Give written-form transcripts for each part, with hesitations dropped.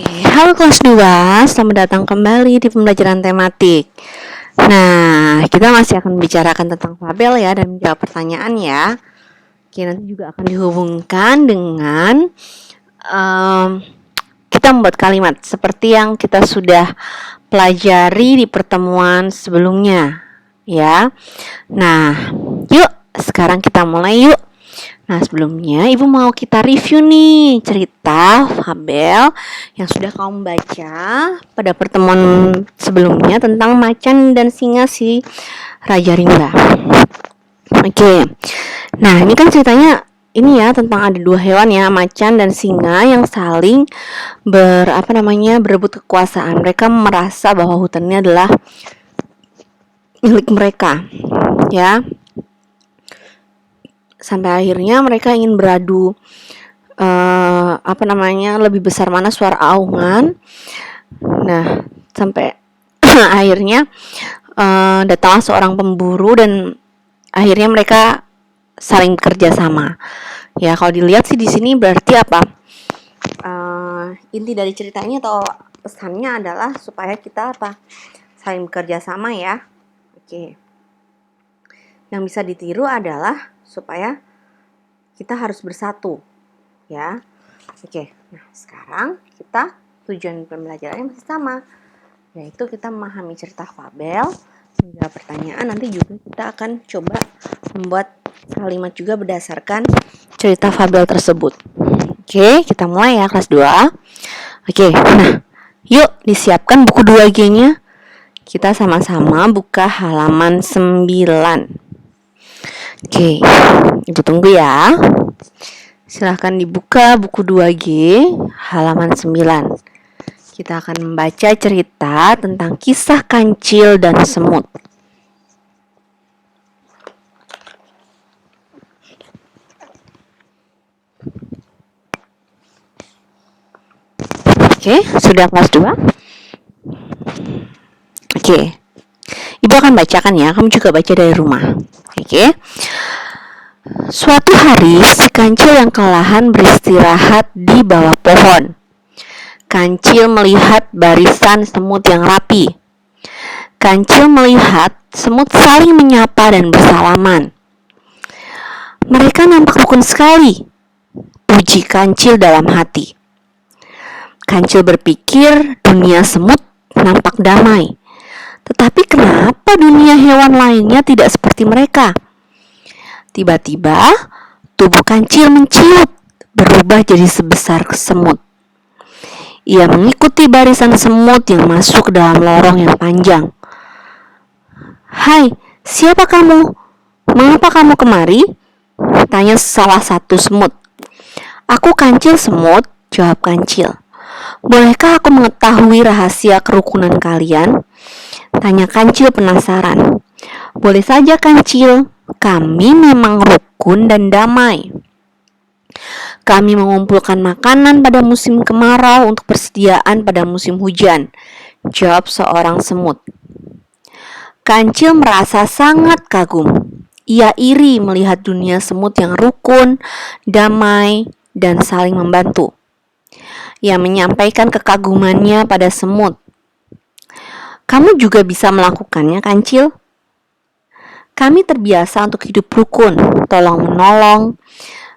Halo kelas 2, selamat datang kembali di pembelajaran tematik. Nah, kita masih akan membicarakan tentang fabel ya dan menjawab pertanyaan ya. Oke, nanti juga akan dihubungkan dengan kita membuat kalimat seperti yang kita sudah pelajari di pertemuan sebelumnya ya. Nah, yuk sekarang kita mulai yuk. Nah, sebelumnya Ibu mau kita review nih cerita fabel yang sudah kamu baca pada pertemuan sebelumnya tentang macan dan singa si Raja Rimba. Oke. Nah, ini kan ceritanya ini ya tentang ada dua hewan ya, macan dan singa yang saling berebut kekuasaan. Mereka merasa bahwa hutan ini adalah milik mereka. Ya, sampai akhirnya mereka ingin beradu lebih besar mana suara aungan. Nah, sampai akhirnya datanglah seorang pemburu dan akhirnya mereka saling bekerja sama. Ya, kalau dilihat sih di sini berarti apa? Inti dari ceritanya atau pesannya adalah supaya kita saling bekerja sama ya. Oke. Yang bisa ditiru adalah supaya kita harus bersatu ya. Oke, nah sekarang kita tujuan pembelajarannya masih sama, yaitu kita memahami cerita fabel, menjawab pertanyaan. Nanti juga kita akan coba membuat kalimat juga berdasarkan cerita fabel tersebut. Oke, kita mulai ya kelas 2. Oke, nah yuk disiapkan buku 2G-nya. Kita sama-sama buka halaman 9. Oke, Ibu tunggu ya. Silahkan dibuka buku 2G halaman 9. Kita akan membaca cerita tentang kisah kancil dan semut. Oke, sudah kelas 2? Oke. Ibu akan bacakan ya, kamu juga baca dari rumah. Oke. Suatu hari, si kancil yang kelelahan beristirahat di bawah pohon. Kancil melihat barisan semut yang rapi. Kancil melihat semut saling menyapa dan bersalaman. Mereka nampak rukun sekali, puji Kancil dalam hati. Kancil berpikir dunia semut nampak damai. Tetapi kenapa dunia hewan lainnya tidak seperti mereka? Tiba-tiba, tubuh Kancil menciut, berubah jadi sebesar semut. Ia mengikuti barisan semut yang masuk ke dalam lorong yang panjang. "Hai, siapa kamu? Mengapa kamu kemari?" tanya salah satu semut. "Aku Kancil semut," jawab Kancil. "Bolehkah aku mengetahui rahasia kerukunan kalian?" tanya Kancil penasaran. "Boleh saja Kancil, kami memang rukun dan damai. Kami mengumpulkan makanan pada musim kemarau untuk persediaan pada musim hujan," jawab seorang semut. Kancil merasa sangat kagum. Ia iri melihat dunia semut yang rukun, damai, dan saling membantu. Ia menyampaikan kekagumannya pada semut. "Kamu juga bisa melakukannya, Kancil. Kami terbiasa untuk hidup rukun, tolong-menolong,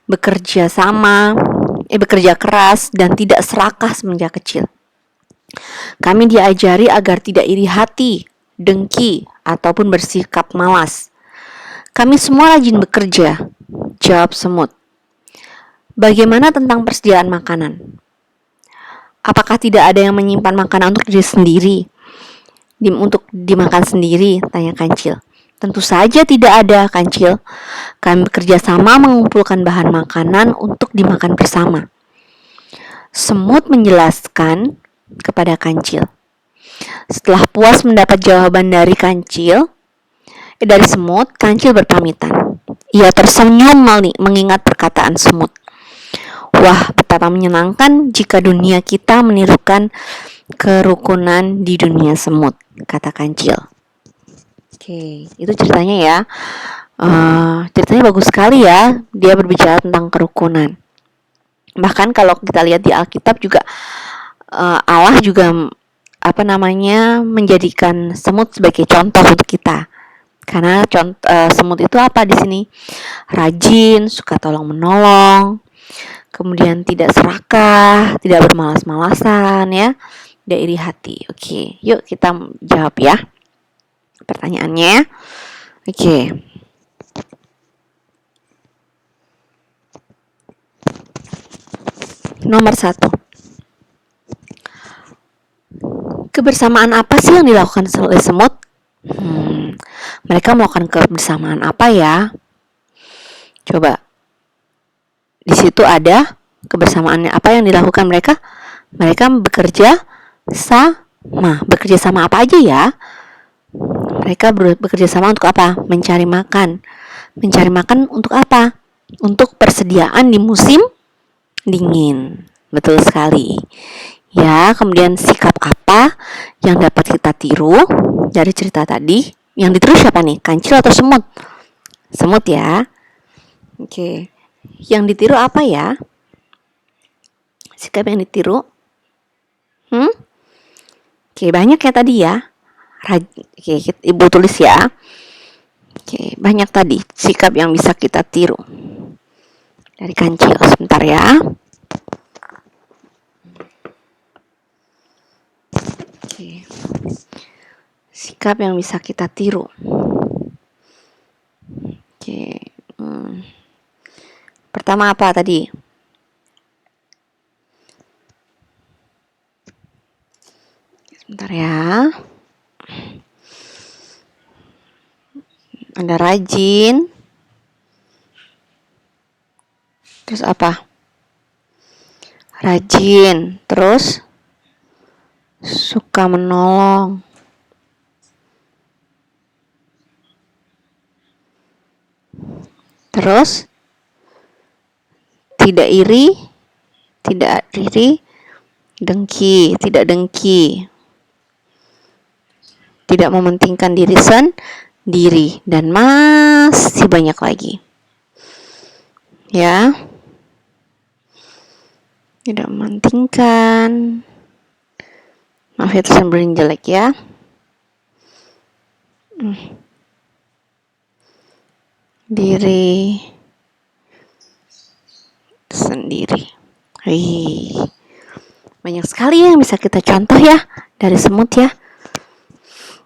bekerja keras, dan tidak serakah semenjak kecil. Kami diajari agar tidak iri hati, dengki, ataupun bersikap malas. Kami semua rajin bekerja," jawab semut. "Bagaimana tentang persediaan makanan? Apakah tidak ada yang menyimpan makanan untuk diri sendiri? Untuk dimakan sendiri?" tanya Kancil. "Tentu saja tidak ada, Kancil. Kami bekerja sama mengumpulkan bahan makanan untuk dimakan bersama." Semut menjelaskan kepada Kancil. Setelah puas mendapat jawaban dari semut, Kancil berpamitan. Ia tersenyum mengingat perkataan semut. "Wah, betapa menyenangkan jika dunia kita menirukan kerukunan di dunia semut," kata Kancil. Oke, itu ceritanya ya. Ceritanya bagus sekali ya. Dia berbicara tentang kerukunan. Bahkan kalau kita lihat di Alkitab juga Allah juga menjadikan semut sebagai contoh untuk kita. Karena semut itu apa di sini? Rajin, suka tolong menolong, kemudian tidak serakah, tidak bermalas-malasan ya, tidak iri hati. Oke, yuk kita jawab ya pertanyaannya. Oke. Nomor 1. Kebersamaan apa sih yang dilakukan oleh semut? Mereka melakukan kebersamaan apa ya? Coba. Di situ ada kebersamaannya apa yang dilakukan mereka? Mereka bekerja sama. Bekerja sama apa aja ya? Mereka bekerja sama untuk apa? Mencari makan. Mencari makan untuk apa? Untuk persediaan di musim dingin. Betul sekali. Ya, kemudian sikap apa yang dapat kita tiru dari cerita tadi? Yang ditiru siapa nih? Kancil atau semut? Semut ya. Oke. Yang ditiru apa ya? Sikap yang ditiru? Oke, banyak ya tadi ya. Oke, Ibu tulis ya. Oke, banyak tadi sikap yang bisa kita tiru dari Kancil. Sebentar ya. Oke. Sikap yang bisa kita tiru. Oke. Pertama apa tadi? Sebentar ya. Anda rajin. Terus apa? Rajin. Terus suka menolong. Terus tidak iri, dengki, tidak dengki. Tidak mementingkan diri sendiri, dan masih banyak lagi. Ya. Tidak mementingkan. Maaf ya, tulisan bering jelek ya. Diri sendiri. Banyak sekali yang bisa kita contoh ya dari semut ya.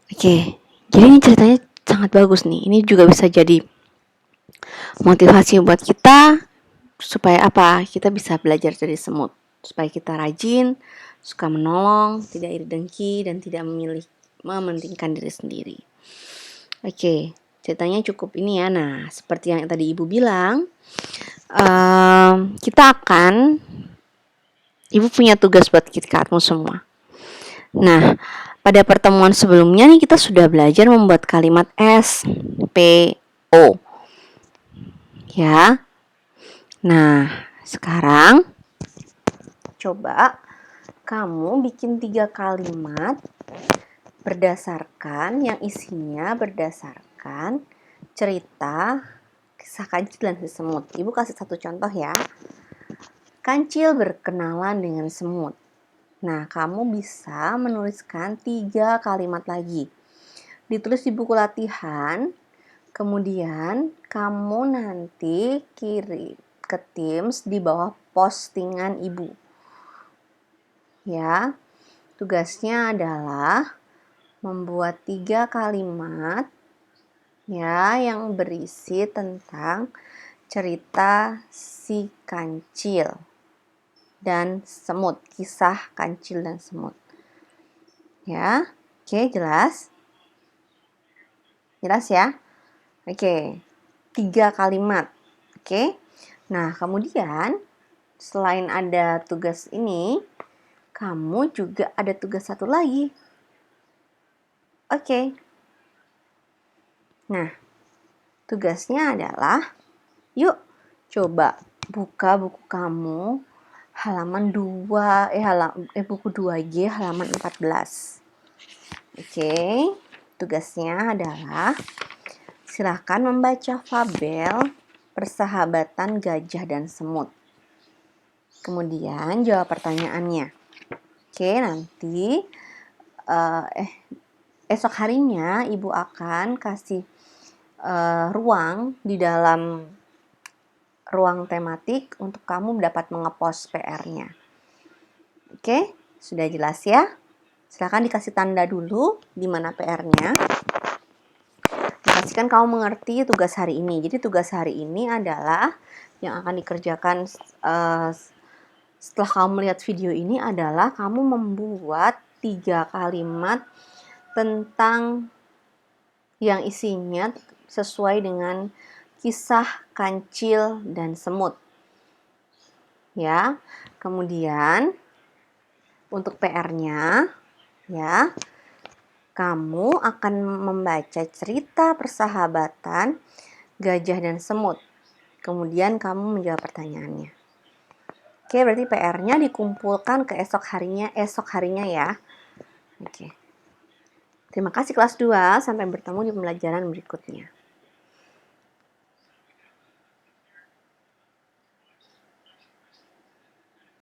Oke, jadi ini ceritanya sangat bagus nih. Ini juga bisa jadi motivasi buat kita supaya apa? Kita bisa belajar dari semut. Supaya kita rajin, suka menolong, tidak iri dengki, dan tidak mementingkan diri sendiri. Oke, ceritanya cukup ini ya. Nah, seperti yang tadi Ibu bilang, Ibu punya tugas buat kamu semua. Nah, pada pertemuan sebelumnya nih kita sudah belajar membuat kalimat SPO. Ya. Nah, sekarang coba kamu bikin 3 kalimat yang isinya berdasarkan cerita kisah Kancil dan si semut. Ibu kasih satu contoh ya. Kancil berkenalan dengan semut. Nah, kamu bisa menuliskan 3 kalimat lagi. Ditulis di buku latihan, kemudian kamu nanti kirim ke Teams di bawah postingan Ibu. Ya, tugasnya adalah membuat 3 kalimat ya yang berisi tentang cerita si Kancil dan semut, kisah Kancil dan semut. Ya, oke, jelas? Jelas ya? Oke, 3 kalimat. Oke. Nah, kemudian selain ada tugas ini, kamu juga ada tugas satu lagi. Oke. Nah, tugasnya adalah, yuk coba buka buku kamu halaman 2, buku 2G halaman 14. Oke, tugasnya adalah silakan membaca fabel Persahabatan Gajah dan Semut. Kemudian jawab pertanyaannya. Oke, nanti esok harinya Ibu akan kasih ruang di dalam ruang tematik untuk kamu dapat mengepost PR-nya. Oke, sudah jelas ya? Silahkan dikasih tanda dulu di mana PR-nya. Pastikan kamu mengerti tugas hari ini. Jadi tugas hari ini adalah yang akan dikerjakan setelah kamu melihat video ini adalah kamu membuat 3 kalimat tentang yang isinya sesuai dengan kisah kancil dan semut. Ya. Kemudian untuk PR-nya ya, kamu akan membaca cerita persahabatan gajah dan semut. Kemudian kamu menjawab pertanyaannya. Oke, berarti PR-nya dikumpulkan ke esok harinya ya. Oke. Terima kasih kelas 2, sampai bertemu di pembelajaran berikutnya.